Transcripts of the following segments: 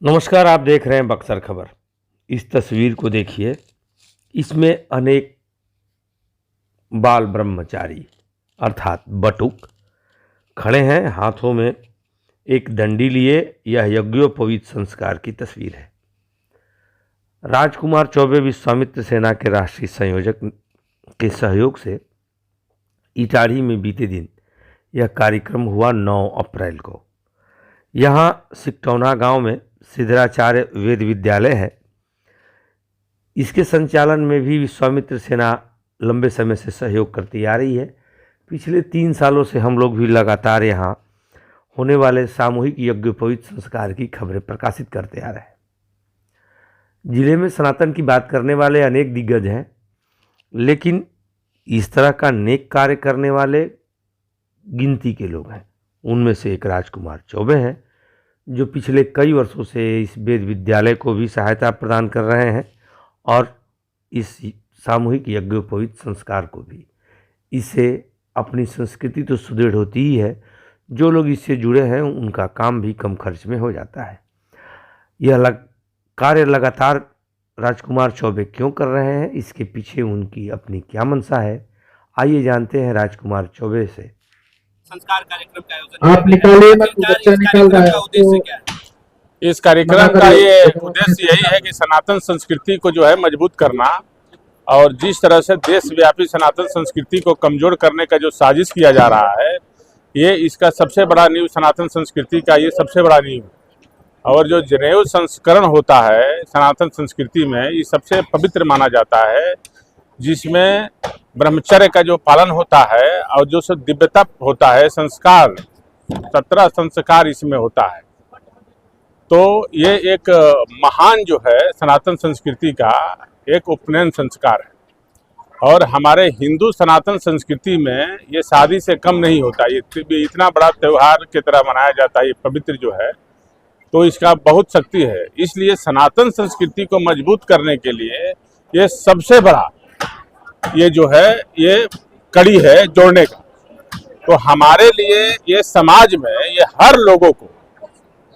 नमस्कार, आप देख रहे हैं बक्सर खबर। इस तस्वीर को देखिए। इसमें अनेक बाल ब्रह्मचारी अर्थात बटुक खड़े हैं, हाथों में एक डंडी लिए। यह यज्ञोपवीत संस्कार की तस्वीर है। राजकुमार चौबे विश्वामित्र सेना के राष्ट्रीय संयोजक के सहयोग से इटाढ़ी में बीते दिन यह कार्यक्रम हुआ 9 अप्रैल को। यहाँ सिकटौना गांव में सिद्धराचार्य वेद विद्यालय है। इसके संचालन में भी विश्वामित्र सेना लंबे समय से सहयोग करती आ रही है। पिछले 3 सालों से हम लोग भी लगातार यहाँ होने वाले सामूहिक यज्ञोपवीत संस्कार की खबरें प्रकाशित करते आ रहे हैं। जिले में सनातन की बात करने वाले अनेक दिग्गज हैं, लेकिन इस तरह का नेक कार्य करने वाले गिनती के लोग हैं। उनमें से एक राजकुमार चौबे हैं, जो पिछले कई वर्षों से इस वेद विद्यालय को भी सहायता प्रदान कर रहे हैं और इस सामूहिक यज्ञोपवीत संस्कार को भी। इससे अपनी संस्कृति तो सुदृढ़ होती ही है, जो लोग इससे जुड़े हैं उनका काम भी कम खर्च में हो जाता है। यह कार्य लगातार राजकुमार चौबे क्यों कर रहे हैं, इसके पीछे उनकी अपनी क्या मंशा है, आइए जानते हैं राजकुमार चौबे से। संस्कार कार्यक्रम का आयोजन आप निकालिए ना, तो बच्चा निकाल रहा है। उद्देश्य क्या है? इस कार्यक्रम का ये उद्देश्य यही है कि सनातन संस्कृति को जो है मजबूत करना, और जिस तरह से देशव्यापी सनातन संस्कृति को कमजोर करने का जो साजिश किया जा रहा है, ये इसका सबसे बड़ा नींव सनातन संस्कृति का ये सबसे बड़ा नींव। और जो जनेऊ संस्करण होता है सनातन संस्कृति में, ये सबसे पवित्र माना जाता है, जिसमें ब्रह्मचर्य का जो पालन होता है और जो सब दिव्यता होता है, संस्कार 17 संस्कार इसमें होता है। तो ये एक महान जो है सनातन संस्कृति का एक उपनयन संस्कार है। और हमारे हिंदू सनातन संस्कृति में ये शादी से कम नहीं होता, ये इतना बड़ा त्यौहार की तरह मनाया जाता है, ये पवित्र जो है, तो इसका बहुत शक्ति है। इसलिए सनातन संस्कृति को मजबूत करने के लिए ये सबसे बड़ा ये जो है ये कड़ी है जोड़ने का। तो हमारे लिए ये समाज में ये हर लोगों को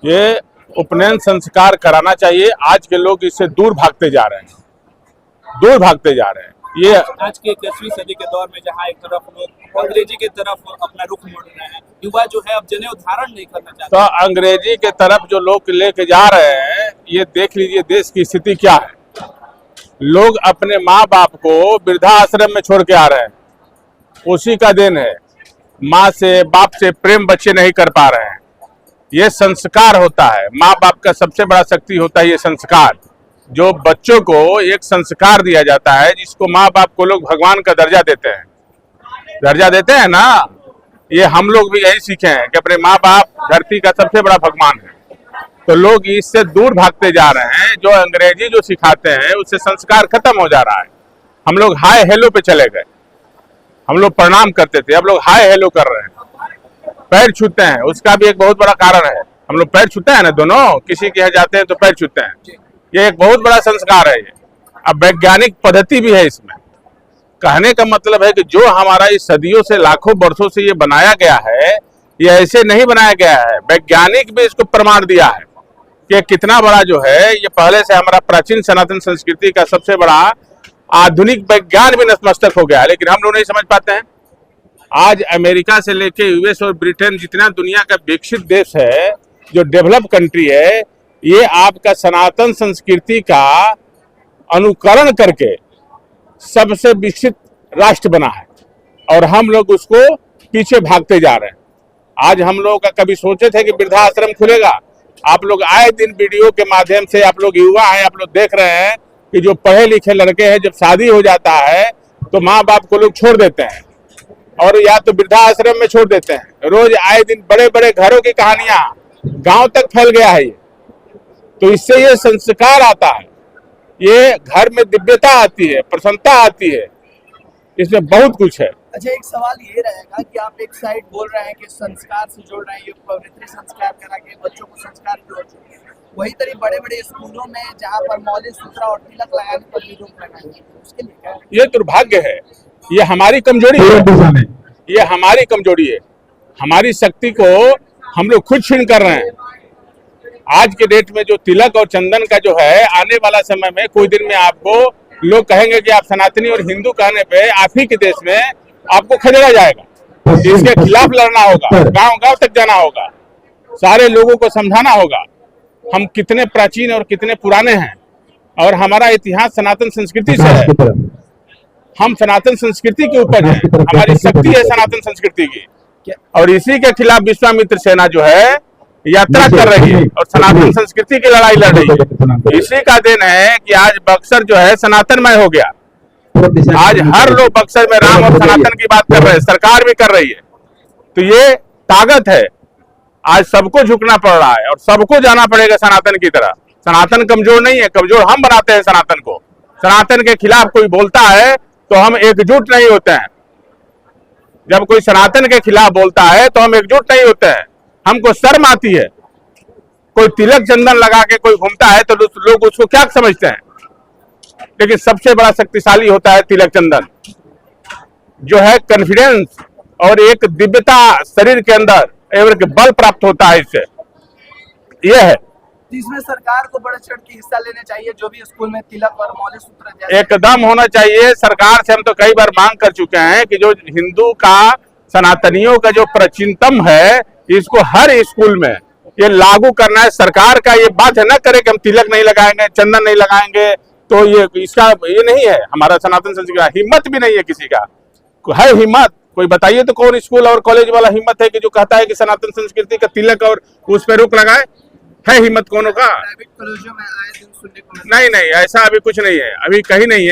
ये उपनयन संस्कार कराना चाहिए। आज के लोग इससे दूर भागते जा रहे हैं, दूर भागते जा रहे हैं। ये आज के 21वीं सदी के दौर में जहाँ एक तरफ लोग अंग्रेजी की तरफ अपना रुख मोड़ रहे हैं, युवा जो है अब जनेऊ धारण नहीं करना चाहते। तो अंग्रेजी के तरफ जो लोग लेके जा रहे हैं, ये देख लीजिए देश की स्थिति क्या है। लोग अपने माँ बाप को वृद्धाश्रम में छोड़ के आ रहे हैं, उसी का देन है। माँ से बाप से प्रेम बच्चे नहीं कर पा रहे हैं। ये संस्कार होता है, माँ बाप का सबसे बड़ा शक्ति होता है ये संस्कार। जो बच्चों को एक संस्कार दिया जाता है, जिसको माँ बाप को लोग भगवान का दर्जा देते हैं, दर्जा देते हैं ना। ये हम लोग भी यही सीखे हैं कि अपने माँ बाप धरती का सबसे बड़ा भगवान है। तो लोग इससे दूर भागते जा रहे हैं। जो अंग्रेजी जो सिखाते हैं उससे संस्कार खत्म हो जा रहा है। हम लोग हाय हेलो पे चले गए, हम लोग प्रणाम करते थे, अब लोग हाय हेलो कर रहे हैं, पैर छूते हैं। उसका भी एक बहुत बड़ा कारण है, हम लोग पैर छूते हैं ना, दोनों किसी के यहाँ जाते हैं तो पैर छूते हैं। ये एक बहुत बड़ा संस्कार है। ये अब वैज्ञानिक पद्धति भी है इसमें। कहने का मतलब है कि जो हमारा इस सदियों से लाखों वर्षों से ये बनाया गया है, ये ऐसे नहीं बनाया गया है। वैज्ञानिक भी इसको प्रमाण दिया है कि कितना बड़ा जो है ये पहले से हमारा प्राचीन सनातन संस्कृति का सबसे बड़ा आधुनिक विज्ञान भी नतमस्तक हो गया है, लेकिन हम लोग नहीं समझ पाते हैं। आज अमेरिका से लेके यूएस और ब्रिटेन जितना दुनिया का विकसित देश है, जो डेवलप कंट्री है, ये आपका सनातन संस्कृति का अनुकरण करके सबसे विकसित राष्ट्र बना है, और हम लोग उसको पीछे भागते जा रहे हैं। आज हम लोग का कभी सोचे थे कि वृद्धाश्रम खुलेगा? आप लोग आए दिन वीडियो के माध्यम से, आप लोग युवा हैं, आप लोग देख रहे हैं कि जो पढ़े लिखे लड़के हैं, जब शादी हो जाता है तो माँ बाप को लोग छोड़ देते हैं, और या तो वृद्धाश्रम में छोड़ देते हैं। रोज आए दिन बड़े बड़े घरों की कहानियां गांव तक फैल गया है ये। तो इससे ये संस्कार आता है, ये घर में दिव्यता आती है, प्रसन्नता आती है, इसमें बहुत कुछ है। अच्छा, एक सवाल ये रहेगा कि आप एक साइड बोल रहे हैं कि संस्कार से जोड़ रहे हैं, ये पवित्र संस्कार करा के बच्चों को संस्कार जोड़ रहे हैं, वही तरह बड़े बड़े स्कूलों में जहाँ पर मौलिक सूत्रा और तिलक लगाने पर भी रोक लगाई है, उसके लिए क्या? ये दुर्भाग्य है, ये हमारी कमजोरी है, ये हमारी कमजोरी है। हमारी शक्ति को हम लोग खुद छीन कर रहे हैं। आज के डेट में जो तिलक और चंदन का जो है, आने वाला समय में कोई दिन में आपको लोग कहेंगे कि आप सनातनी और हिंदू कहने पे आप ही के देश में आपको खदेड़ा जाएगा। इसके खिलाफ लड़ना होगा, गांव गांव तक जाना होगा, सारे लोगों को समझाना होगा हम कितने प्राचीन और कितने पुराने हैं और हमारा इतिहास सनातन संस्कृति से है। हम सनातन संस्कृति के ऊपर है, हमारी शक्ति है सनातन संस्कृति की, और इसी के खिलाफ विश्वामित्र सेना जो है यात्रा कर रही है और सनातन संस्कृति की लड़ाई लड़ रही है। इसी का दिन है कि आज बक्सर जो है सनातनमय हो गया। आज हर लोग बक्सर में राम और सनातन की बात कर रहे हैं, सरकार भी कर रही है। तो ये ताकत है, आज सबको झुकना पड़ रहा है और सबको जाना पड़ेगा सनातन की तरह। सनातन कमजोर नहीं है, कमजोर हम बनाते हैं सनातन को। सनातन के खिलाफ कोई बोलता है तो हम एकजुट नहीं होते हैं। जब कोई सनातन के खिलाफ बोलता है तो हम एकजुट नहीं होते हैं, हमको शर्म आती है। कोई तिलक चंदन लगा के कोई घूमता है तो लोग उसको क्या समझते हैं, लेकिन सबसे बड़ा शक्तिशाली होता है तिलक चंदन, जो है कॉन्फिडेंस और एक दिव्यता शरीर के अंदर एक बल प्राप्त होता है इससे। यह है इसमें सरकार को बढ़ चढ़ के हिस्सा लेना चाहिए, जो भी स्कूल में तिलक और मौलिक सूत्र जैसे एकदम होना चाहिए। सरकार से हम तो कई बार मांग कर चुके हैं कि जो हिंदू का सनातनियों का जो प्राचीनतम है इसको हर स्कूल में ये लागू करना है। सरकार का ये बाध्य न करे कि हम तिलक नहीं लगाएंगे, चंदन नहीं लगाएंगे, तो ये इसका ये नहीं है। हमारा सनातन संस्कृति हिम्मत भी नहीं है किसी का, है हिम्मत कोई बताइए तो कौन स्कूल और कॉलेज वाला हिम्मत है कि जो कहता है कि सनातन संस्कृति का तिलक और उस पर रोक लगाए? है हिम्मत कौन होगा? प्राइवेट कॉलेजों में आए दिन सुनने को मिलता नहीं नहीं, ऐसा अभी कुछ नहीं है, अभी कहीं नहीं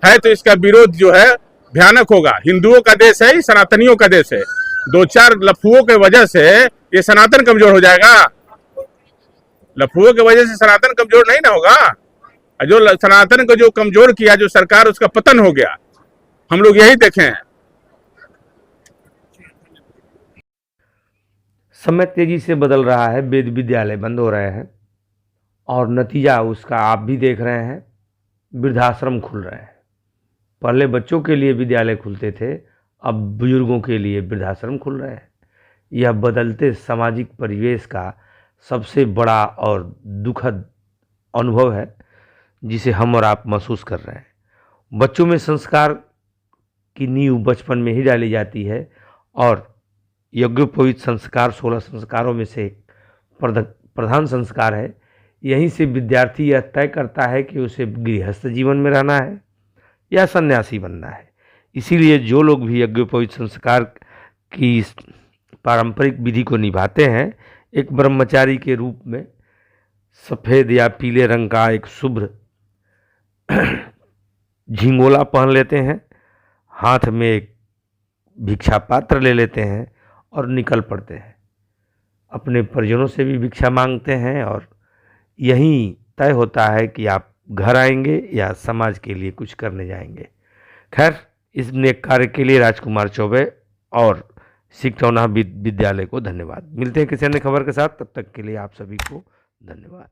है तो इसका विरोध जो है भयानक होगा। हिंदुओं का देश है, सनातनियों का देश है। दो चार लफुओं के वजह से ये सनातन कमजोर हो जाएगा? लफुओं की वजह से सनातन कमजोर नहीं ना होगा। जो सनातन को जो कमजोर किया जो सरकार, उसका पतन हो गया। हम लोग यही देखे हैं। समय तेजी से बदल रहा है, वेद विद्यालय बंद हो रहे हैं और नतीजा उसका आप भी देख रहे हैं, वृद्धाश्रम खुल रहे हैं। पहले बच्चों के लिए विद्यालय खुलते थे, अब बुजुर्गों के लिए वृद्धाश्रम खुल रहे हैं। यह बदलते सामाजिक परिवेश का सबसे बड़ा और दुखद अनुभव है जिसे हम और आप महसूस कर रहे हैं। बच्चों में संस्कार की नींव बचपन में ही डाली जाती है और यज्ञोपवीत संस्कार 16 संस्कारों में से एक प्रधान संस्कार है। यहीं से विद्यार्थी यह तय करता है कि उसे गृहस्थ जीवन में रहना है या सन्यासी बनना है। इसीलिए जो लोग भी यज्ञोपवीत संस्कार की पारंपरिक विधि को निभाते हैं, एक ब्रह्मचारी के रूप में सफ़ेद या पीले रंग का एक शुभ्र झिंगोला पहन लेते हैं, हाथ में एक भिक्षा पात्र ले लेते हैं और निकल पड़ते हैं। अपने परिजनों से भी भिक्षा मांगते हैं और यहीं तय होता है कि आप घर आएंगे या समाज के लिए कुछ करने जाएंगे। खैर, इस नेक कार्य के लिए राजकुमार चौबे और सिकटौना विद्यालय को धन्यवाद। मिलते हैं किसी अन्य खबर के साथ, तब तक के लिए आप सभी को धन्यवाद।